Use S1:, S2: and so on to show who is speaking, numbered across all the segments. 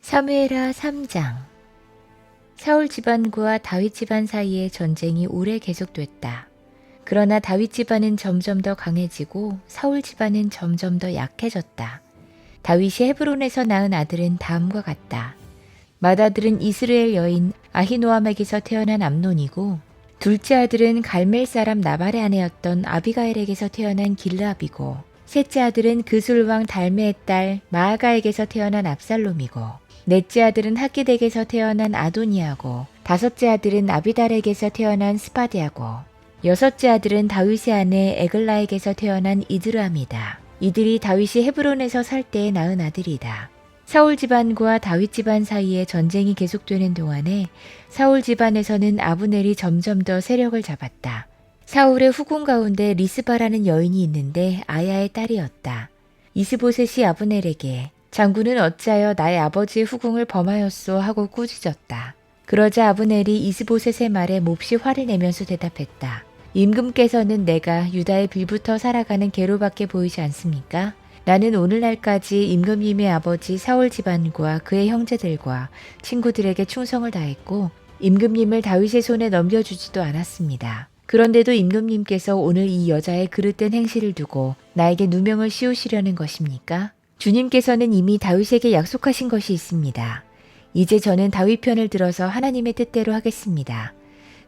S1: 사무엘하 3장. 사울 집안과 다윗 집안 사이의 전쟁이 오래 계속됐다. 그러나 다윗 집안은 점점 더 강해지고 사울 집안은 점점 더 약해졌다. 다윗이 헤브론에서 낳은 아들은 다음과 같다. 맏아들은 이스라엘 여인 아히노암에게서 태어난 암논이고, 둘째 아들은 갈멜 사람 나발의 아내였던 아비가일에게서 태어난 길르압이고, 셋째 아들은 그술왕 달메의 딸 마아가에게서 태어난 압살롬이고, 넷째 아들은 하깃에게서 태어난 아도니아고, 다섯째 아들은 아비달에게서 태어난 스바디아고, 여섯째 아들은 다윗의 아내 에글라에게서 태어난 이드람이다. 이들이 다윗이 헤브론에서 살 때에 낳은 아들이다. 사울 집안과 다윗 집안 사이에 전쟁이 계속되는 동안에 사울 집안에서는 아브넬이 점점 더 세력을 잡았다. 사울의 후궁 가운데 리스바라는 여인이 있는데 아야의 딸이었다. 이스보셋이 아브넬에게 장군은 어찌하여 나의 아버지의 후궁을 범하였소 하고 꾸짖었다. 그러자 아브넬이 이스보셋의 말에 몹시 화를 내면서 대답했다. 임금께서는 내가 유다의 빌부터 살아가는 개로밖에 보이지 않습니까? 나는 오늘날까지 임금님의 아버지 사울 집안과 그의 형제들과 친구들에게 충성을 다했고 임금님을 다윗의 손에 넘겨주지도 않았습니다. 그런데도 임금님께서 오늘 이 여자의 그릇된 행실을 두고 나에게 누명을 씌우시려는 것입니까? 주님께서는 이미 다윗에게 약속하신 것이 있습니다. 이제 저는 다윗 편을 들어서 하나님의 뜻대로 하겠습니다.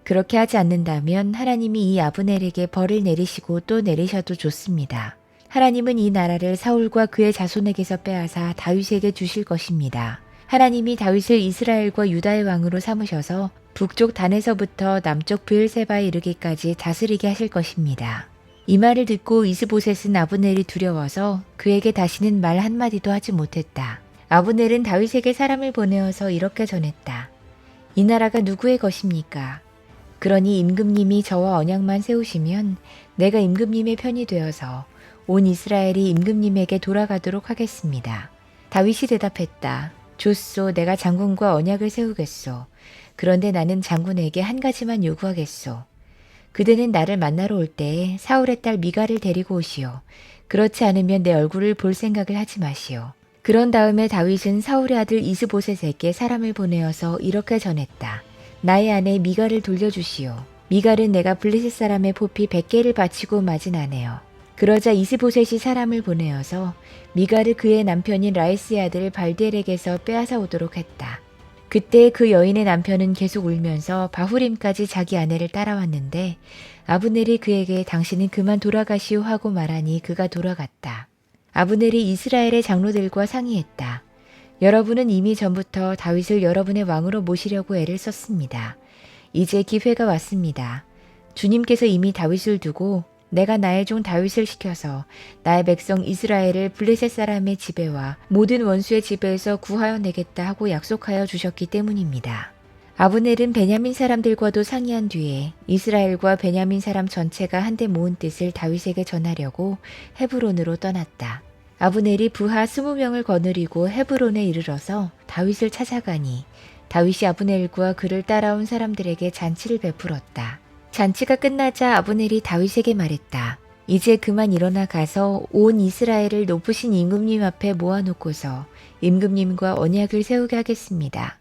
S1: 그렇게 하지 않는다면 하나님이 이 아브넬에게 벌을 내리시고 또 내리셔도 좋습니다. 하나님은 이 나라를 사울과 그의 자손에게서 빼앗아 다윗에게 주실 것입니다. 하나님이 다윗을 이스라엘과 유다의 왕으로 삼으셔서 북쪽 단에서부터 남쪽 브엘세바에 이르기까지 다스리게 하실 것입니다. 이 말을 듣고 이스보셋은 아브넬이 두려워서 그에게 다시는 말 한마디도 하지 못했다. 아브넬은 다윗에게 사람을 보내어서 이렇게 전했다. 이 나라가 누구의 것입니까? 그러니 임금님이 저와 언약만 세우시면 내가 임금님의 편이 되어서 온 이스라엘이 임금님에게 돌아가도록 하겠습니다. 다윗이 대답했다. 좋소, 내가 장군과 언약을 세우겠소. 그런데 나는 장군에게 한 가지만 요구하겠소. 그대는 나를 만나러 올 때에 사울의 딸 미갈을 데리고 오시오. 그렇지 않으면 내 얼굴을 볼 생각을 하지 마시오. 그런 다음에 다윗은 사울의 아들 이스보셋에게 사람을 보내어서 이렇게 전했다. 나의 아내 미갈을 돌려주시오. 미갈은 내가 블레셋 사람의 포피 100개를 바치고 맞은 아내요. 그러자 이스보셋이 사람을 보내어서 미갈을 그의 남편인 라이스의 아들 발디엘에게서 빼앗아 오도록 했다. 그때 그 여인의 남편은 계속 울면서 바후림까지 자기 아내를 따라왔는데 아브넬이 그에게 당신은 그만 돌아가시오 하고 말하니 그가 돌아갔다. 아브넬이 이스라엘의 장로들과 상의했다. 여러분은 이미 전부터 다윗을 여러분의 왕으로 모시려고 애를 썼습니다. 이제 기회가 왔습니다. 주님께서 이미 다윗을 두고 내가 나의 종 다윗을 시켜서 나의 백성 이스라엘을 블레셋 사람의 지배와 모든 원수의 지배에서 구하여 내겠다 하고 약속하여 주셨기 때문입니다. 아브넬은 베냐민 사람들과도 상의한 뒤에 이스라엘과 베냐민 사람 전체가 한데 모은 뜻을 다윗에게 전하려고 헤브론으로 떠났다. 아브넬이 부하 20명을 거느리고 헤브론에 이르러서 다윗을 찾아가니 다윗이 아브넬과 그를 따라온 사람들에게 잔치를 베풀었다. 잔치가 끝나자 아브넬이 다윗에게 말했다. 이제 그만 일어나 가서 온 이스라엘을 높으신 임금님 앞에 모아놓고서 임금님과 언약을 세우게 하겠습니다.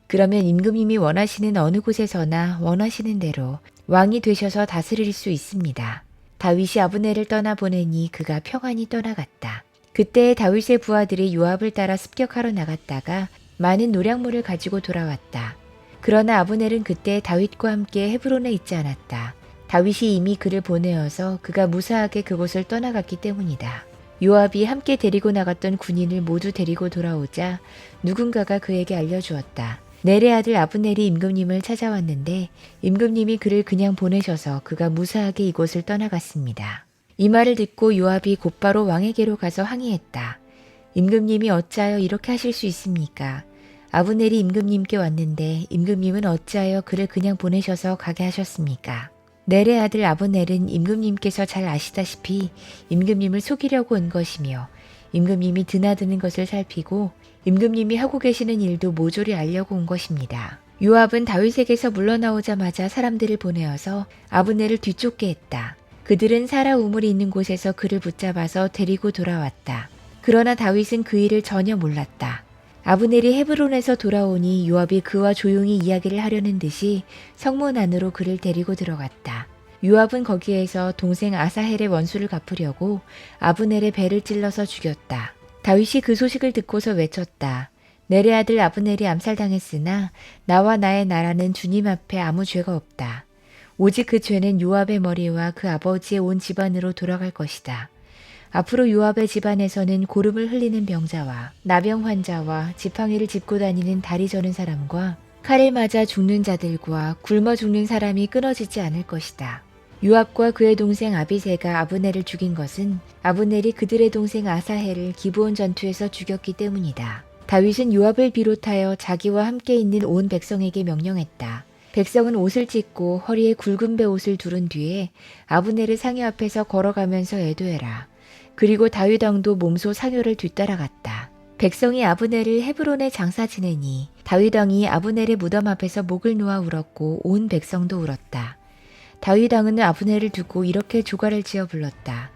S1: 그러면 임금님이 원하시는 어느 곳에서나 원하시는 대로 왕이 되셔서 다스릴 수 있습니다. 다윗이 아브넬을 떠나보내니 그가 평안히 떠나갔다. 그때 다윗의 부하들이 요압을 따라 습격하러 나갔다가 많은 노량물을 가지고 돌아왔다. 그러나 아브넬은 그때 다윗과 함께 헤브론에 있지 않았다. 다윗이 이미 그를 보내어서 그가 무사하게 그곳을 떠나갔기 때문이다. 요압이 함께 데리고 나갔던 군인을 모두 데리고 돌아오자 누군가가 그에게 알려주었다. 넬의 아들 아브넬이 임금님을 찾아왔는데 임금님이 그를 그냥 보내셔서 그가 무사하게 이곳을 떠나갔습니다. 이 말을 듣고 요압이 곧바로 왕에게로 가서 항의했다. 임금님이 어찌하여 이렇게 하실 수 있습니까? 아브넬이 임금님께 왔는데 임금님은 어찌하여 그를 그냥 보내셔서 가게 하셨습니까? 넬의 아들 아브넬은 임금님께서 잘 아시다시피 임금님을 속이려고 온 것이며 임금님이 드나드는 것을 살피고 임금님이 하고 계시는 일도 모조리 알려고 온 것입니다. 요압은 다윗에게서 물러나오자마자 사람들을 보내어서 아브넬을 뒤쫓게 했다. 그들은 사라 우물이 있는 곳에서 그를 붙잡아서 데리고 돌아왔다. 그러나 다윗은 그 일을 전혀 몰랐다. 아브넬이 헤브론에서 돌아오니 요압이 그와 조용히 이야기를 하려는 듯이 성문 안으로 그를 데리고 들어갔다. 요압은 거기에서 동생 아사헬의 원수를 갚으려고 아브넬의 배를 찔러서 죽였다. 다윗이 그 소식을 듣고서 외쳤다. 넬의 아들 아브넬이 암살당했으나 나와 나의 나라는 주님 앞에 아무 죄가 없다. 오직 그 죄는 요압의 머리와 그 아버지의 온 집안으로 돌아갈 것이다. 앞으로 요압의 집안에서는 고름을 흘리는 병자와 나병 환자와 지팡이를 짚고 다니는 다리 저는 사람과 칼을 맞아 죽는 자들과 굶어 죽는 사람이 끊어지지 않을 것이다. 요압과 그의 동생 아비새가 아브넬을 죽인 것은 아브넬이 그들의 동생 아사헬을 기브온 전투에서 죽였기 때문이다. 다윗은 요압을 비롯하여 자기와 함께 있는 온 백성에게 명령했다. 백성은 옷을 찢고 허리에 굵은 베옷을 두른 뒤에 아브넬의 상여 앞에서 걸어가면서 애도해라. 그리고 다윗 왕도 몸소 상여를 뒤따라갔다. 백성이 아브넬을 헤브론에 장사 지내니 다윗 왕이 아브넬의 무덤 앞에서 목을 놓아 울었고 온 백성도 울었다. 다윗 왕은 아브넬을 두고 이렇게 조가를 지어 불렀다.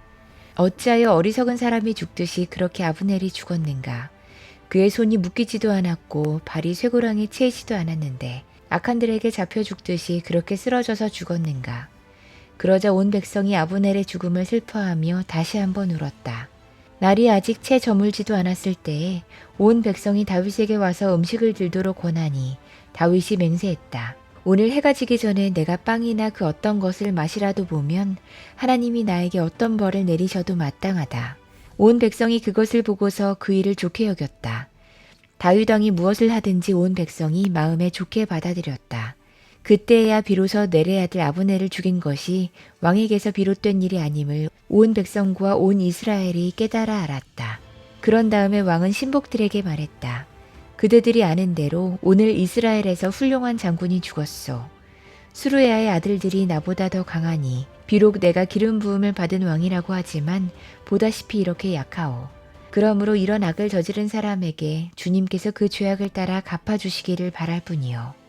S1: 어찌하여 어리석은 사람이 죽듯이 그렇게 아브넬이 죽었는가. 그의 손이 묶이지도 않았고 발이 쇠고랑에 채이지도 않았는데 악한들에게 잡혀 죽듯이 그렇게 쓰러져서 죽었는가. 그러자 온 백성이 아브넬의 죽음을 슬퍼하며 다시 한번 울었다. 날이 아직 채 저물지도 않았을 때에 온 백성이 다윗에게 와서 음식을 들도록 권하니 다윗이 맹세했다. 오늘 해가 지기 전에 내가 빵이나 그 어떤 것을 마시라도 보면 하나님이 나에게 어떤 벌을 내리셔도 마땅하다. 온 백성이 그것을 보고서 그 일을 좋게 여겼다. 다윗 왕이 무엇을 하든지 온 백성이 마음에 좋게 받아들였다. 그때야 비로소 넬의 아들 아브넬을 죽인 것이 왕에게서 비롯된 일이 아님을 온 백성과 온 이스라엘이 깨달아 알았다. 그런 다음에 왕은 신복들에게 말했다. 그대들이 아는 대로 오늘 이스라엘에서 훌륭한 장군이 죽었소. 수르야의 아들들이 나보다 더 강하니 비록 내가 기름 부음을 받은 왕이라고 하지만 보다시피 이렇게 약하오. 그러므로 이런 악을 저지른 사람에게 주님께서 그 죄악을 따라 갚아주시기를 바랄 뿐이요.